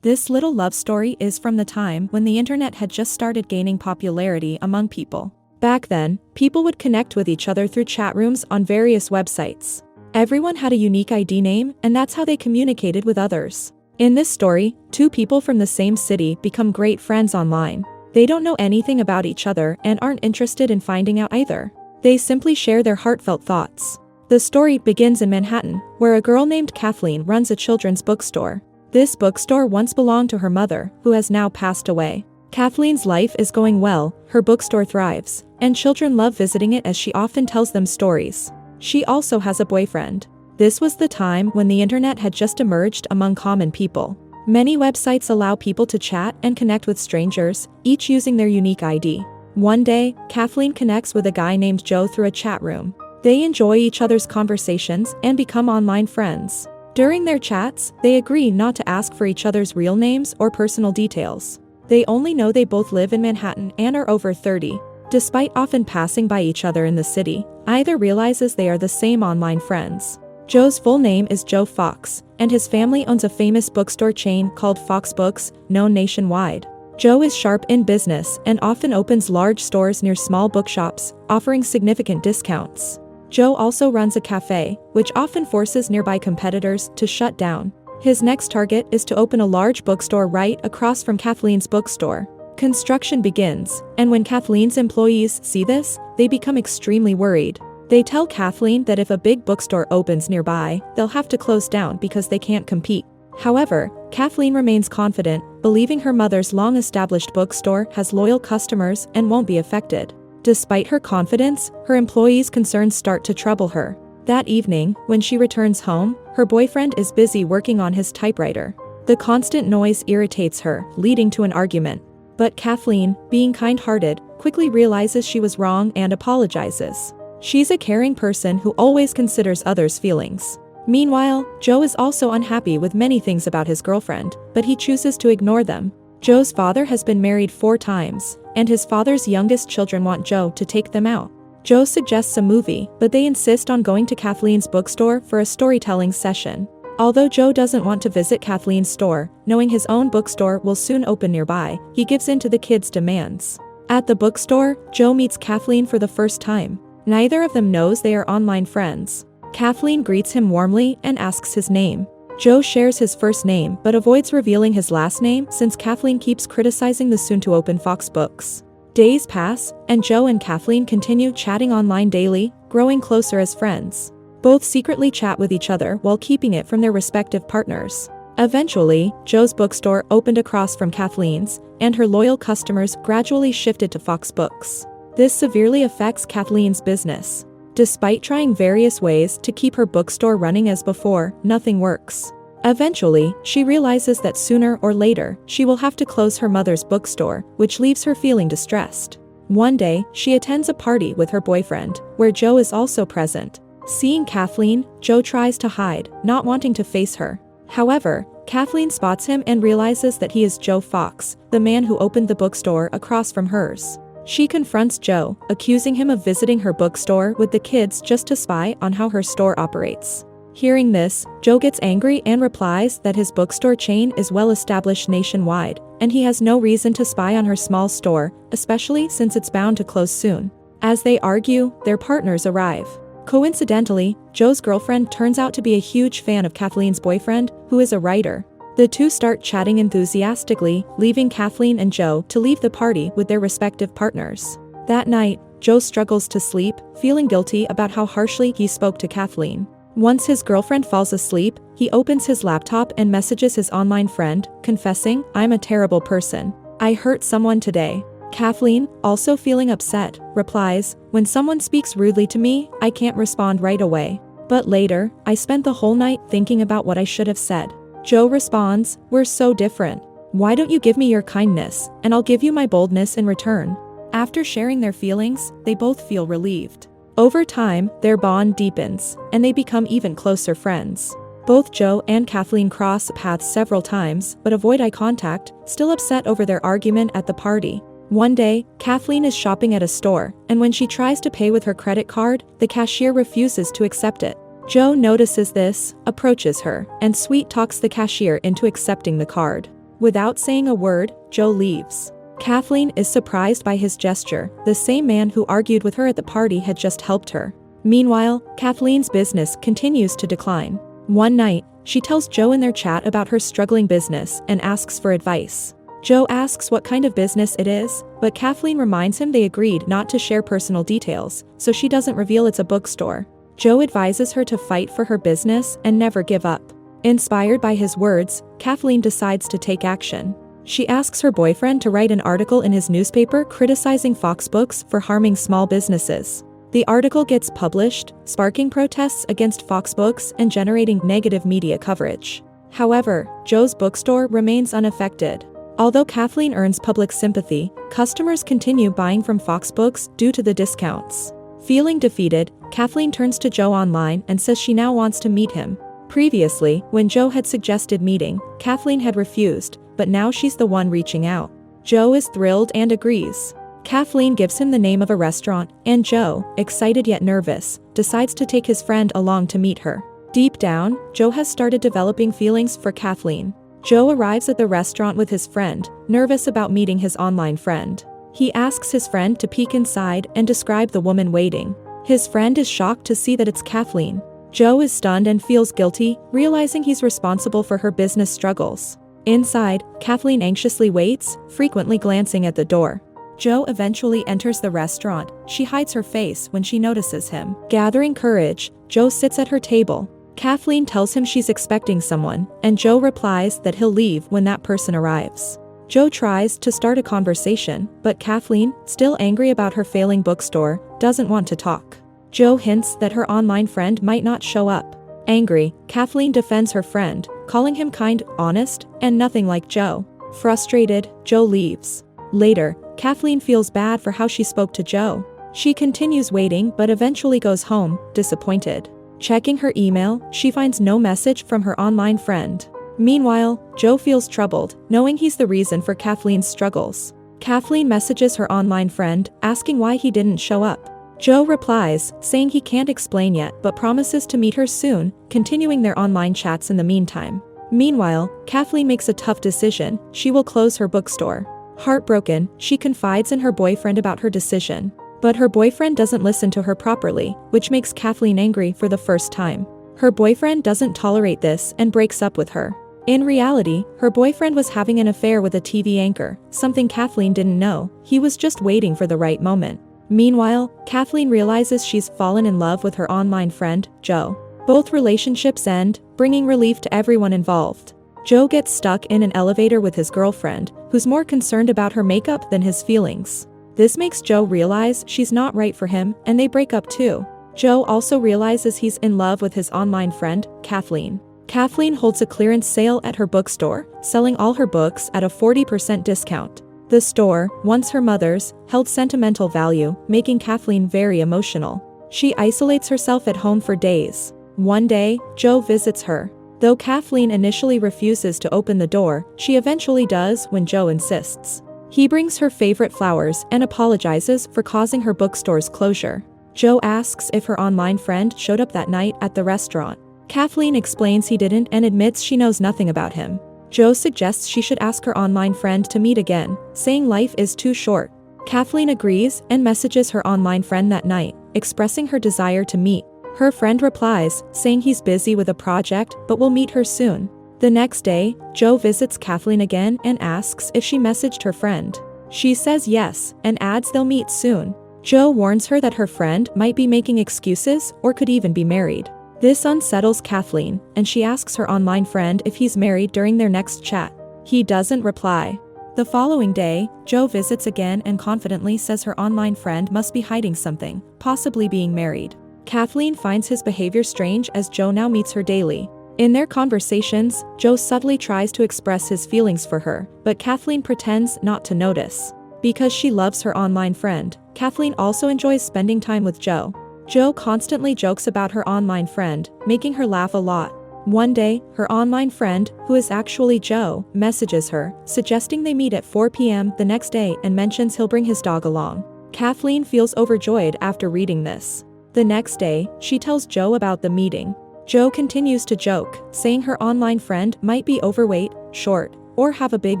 This little love story is from the time when the internet had just started gaining popularity among people. Back then, people would connect with each other through chat rooms on various websites. Everyone had a unique ID name, and that's how they communicated with others. In this story, two people from the same city become great friends online. They don't know anything about each other and aren't interested in finding out either. They simply share their heartfelt thoughts. The story begins in Manhattan, where a girl named Kathleen runs a children's bookstore. This bookstore once belonged to her mother, who has now passed away. Kathleen's life is going well, her bookstore thrives, and children love visiting it as she often tells them stories. She also has a boyfriend. This was the time when the internet had just emerged among common people. Many websites allow people to chat and connect with strangers, each using their unique ID. One day, Kathleen connects with a guy named Joe through a chat room. They enjoy each other's conversations and become online friends. During their chats, they agree not to ask for each other's real names or personal details. They only know they both live in Manhattan and are over 30. Despite often passing by each other in the city, either realizes they are the same online friends. Joe's full name is Joe Fox, and his family owns a famous bookstore chain called Fox Books, known nationwide. Joe is sharp in business and often opens large stores near small bookshops, offering significant discounts. Joe also runs a cafe, which often forces nearby competitors to shut down. His next target is to open a large bookstore right across from Kathleen's bookstore. Construction begins, and when Kathleen's employees see this, they become extremely worried. They tell Kathleen that if a big bookstore opens nearby, they'll have to close down because they can't compete. However, Kathleen remains confident, believing her mother's long-established bookstore has loyal customers and won't be affected. Despite her confidence, her employees' concerns start to trouble her. That evening, when she returns home, her boyfriend is busy working on his typewriter. The constant noise irritates her, leading to an argument. But Kathleen, being kind-hearted, quickly realizes she was wrong and apologizes. She's a caring person who always considers others' feelings. Meanwhile, Joe is also unhappy with many things about his girlfriend, but he chooses to ignore them. Joe's father has been married 4 times, and his father's youngest children want Joe to take them out. Joe suggests a movie, but they insist on going to Kathleen's bookstore for a storytelling session. Although Joe doesn't want to visit Kathleen's store, knowing his own bookstore will soon open nearby, he gives in to the kids' demands. At the bookstore, Joe meets Kathleen for the first time. Neither of them knows they are online friends. Kathleen greets him warmly and asks his name. Joe shares his first name but avoids revealing his last name since Kathleen keeps criticizing the soon-to-open Fox Books. Days pass, and Joe and Kathleen continue chatting online daily, growing closer as friends. Both secretly chat with each other while keeping it from their respective partners. Eventually, Joe's bookstore opened across from Kathleen's, and her loyal customers gradually shifted to Fox Books. This severely affects Kathleen's business. Despite trying various ways to keep her bookstore running as before, nothing works. Eventually, she realizes that sooner or later, she will have to close her mother's bookstore, which leaves her feeling distressed. One day, she attends a party with her boyfriend, where Joe is also present. Seeing Kathleen, Joe tries to hide, not wanting to face her. However, Kathleen spots him and realizes that he is Joe Fox, the man who opened the bookstore across from hers. She confronts Joe, accusing him of visiting her bookstore with the kids just to spy on how her store operates. Hearing this, Joe gets angry and replies that his bookstore chain is well established nationwide, and he has no reason to spy on her small store, especially since it's bound to close soon. As they argue, their partners arrive. Coincidentally, Joe's girlfriend turns out to be a huge fan of Kathleen's boyfriend, who is a writer. The two start chatting enthusiastically, leaving Kathleen and Joe to leave the party with their respective partners. That night, Joe struggles to sleep, feeling guilty about how harshly he spoke to Kathleen. Once his girlfriend falls asleep, he opens his laptop and messages his online friend, confessing, "I'm a terrible person. I hurt someone today." Kathleen, also feeling upset, replies, "When someone speaks rudely to me, I can't respond right away. But later, I spent the whole night thinking about what I should have said." Joe responds, "We're so different. Why don't you give me your kindness, and I'll give you my boldness in return?" After sharing their feelings, they both feel relieved. Over time, their bond deepens, and they become even closer friends. Both Joe and Kathleen cross paths several times, but avoid eye contact, still upset over their argument at the party. One day, Kathleen is shopping at a store, and when she tries to pay with her credit card, the cashier refuses to accept it. Joe notices this, approaches her, and sweet talks the cashier into accepting the card. Without saying a word, Joe leaves. Kathleen is surprised by his gesture. The same man who argued with her at the party had just helped her. Meanwhile, Kathleen's business continues to decline. One night, she tells Joe in their chat about her struggling business and asks for advice. Joe asks what kind of business it is, but Kathleen reminds him they agreed not to share personal details, so she doesn't reveal it's a bookstore. Joe advises her to fight for her business and never give up. Inspired by his words, Kathleen decides to take action. She asks her boyfriend to write an article in his newspaper criticizing Fox Books for harming small businesses. The article gets published, sparking protests against Fox Books and generating negative media coverage. However, Joe's bookstore remains unaffected. Although Kathleen earns public sympathy, customers continue buying from Fox Books due to the discounts. Feeling defeated, Kathleen turns to Joe online and says she now wants to meet him. Previously, when Joe had suggested meeting, Kathleen had refused, but now she's the one reaching out. Joe is thrilled and agrees. Kathleen gives him the name of a restaurant, and Joe, excited yet nervous, decides to take his friend along to meet her. Deep down, Joe has started developing feelings for Kathleen. Joe arrives at the restaurant with his friend, nervous about meeting his online friend. He asks his friend to peek inside and describe the woman waiting. His friend is shocked to see that it's Kathleen. Joe is stunned and feels guilty, realizing he's responsible for her business struggles. Inside, Kathleen anxiously waits, frequently glancing at the door. Joe eventually enters the restaurant. She hides her face when she notices him. Gathering courage, Joe sits at her table. Kathleen tells him she's expecting someone, and Joe replies that he'll leave when that person arrives. Joe tries to start a conversation, but Kathleen, still angry about her failing bookstore, doesn't want to talk. Joe hints that her online friend might not show up. Angry, Kathleen defends her friend, calling him kind, honest, and nothing like Joe. Frustrated, Joe leaves. Later, Kathleen feels bad for how she spoke to Joe. She continues waiting but eventually goes home, disappointed. Checking her email, she finds no message from her online friend. Meanwhile, Joe feels troubled, knowing he's the reason for Kathleen's struggles. Kathleen messages her online friend, asking why he didn't show up. Joe replies, saying he can't explain yet but promises to meet her soon, continuing their online chats in the meantime. Meanwhile, Kathleen makes a tough decision. She will close her bookstore. Heartbroken, she confides in her boyfriend about her decision. But her boyfriend doesn't listen to her properly, which makes Kathleen angry for the first time. Her boyfriend doesn't tolerate this and breaks up with her. In reality, her boyfriend was having an affair with a TV anchor, something Kathleen didn't know. He was just waiting for the right moment. Meanwhile, Kathleen realizes she's fallen in love with her online friend, Joe. Both relationships end, bringing relief to everyone involved. Joe gets stuck in an elevator with his girlfriend, who's more concerned about her makeup than his feelings. This makes Joe realize she's not right for him, and they break up too. Joe also realizes he's in love with his online friend, Kathleen. Kathleen holds a clearance sale at her bookstore, selling all her books at a 40% discount. The store, once her mother's, held sentimental value, making Kathleen very emotional. She isolates herself at home for days. One day, Joe visits her. Though Kathleen initially refuses to open the door, she eventually does when Joe insists. He brings her favorite flowers and apologizes for causing her bookstore's closure. Joe asks if her online friend showed up that night at the restaurant. Kathleen explains he didn't and admits she knows nothing about him. Joe suggests she should ask her online friend to meet again, saying life is too short. Kathleen agrees and messages her online friend that night, expressing her desire to meet. Her friend replies, saying he's busy with a project but will meet her soon. The next day, Joe visits Kathleen again and asks if she messaged her friend. She says yes, and adds they'll meet soon. Joe warns her that her friend might be making excuses or could even be married. This unsettles Kathleen, and she asks her online friend if he's married during their next chat. He doesn't reply. The following day, Joe visits again and confidently says her online friend must be hiding something, possibly being married. Kathleen finds his behavior strange as Joe now meets her daily. In their conversations, Joe subtly tries to express his feelings for her, but Kathleen pretends not to notice. Because she loves her online friend, Kathleen also enjoys spending time with Joe. Joe constantly jokes about her online friend, making her laugh a lot. One day, her online friend, who is actually Joe, messages her, suggesting they meet at 4 p.m. the next day and mentions he'll bring his dog along. Kathleen feels overjoyed after reading this. The next day, she tells Joe about the meeting. Joe continues to joke, saying her online friend might be overweight, short, or have a big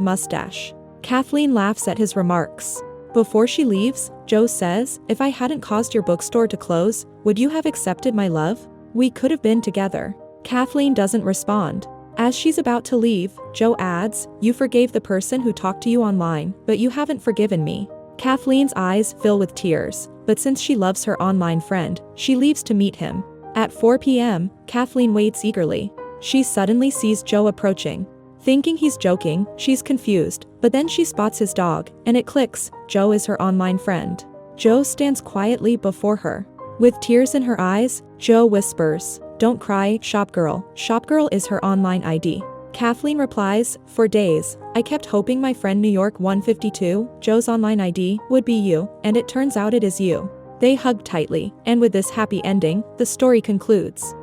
mustache. Kathleen laughs at his remarks. Before she leaves, Joe says, "If I hadn't caused your bookstore to close, would you have accepted my love? We could have been together." Kathleen doesn't respond. As she's about to leave, Joe adds, "You forgave the person who talked to you online, but you haven't forgiven me." Kathleen's eyes fill with tears, but since she loves her online friend, she leaves to meet him. At 4 p.m., Kathleen waits eagerly. She suddenly sees Joe approaching. Thinking he's joking, she's confused, but then she spots his dog, and it clicks, Joe is her online friend. Joe stands quietly before her. With tears in her eyes, Joe whispers, "Don't cry, Shopgirl. Shopgirl is her online ID." Kathleen replies, "For days, I kept hoping my friend New York 152, Joe's online ID, would be you, and it turns out it is you." They hug tightly, and with this happy ending, the story concludes.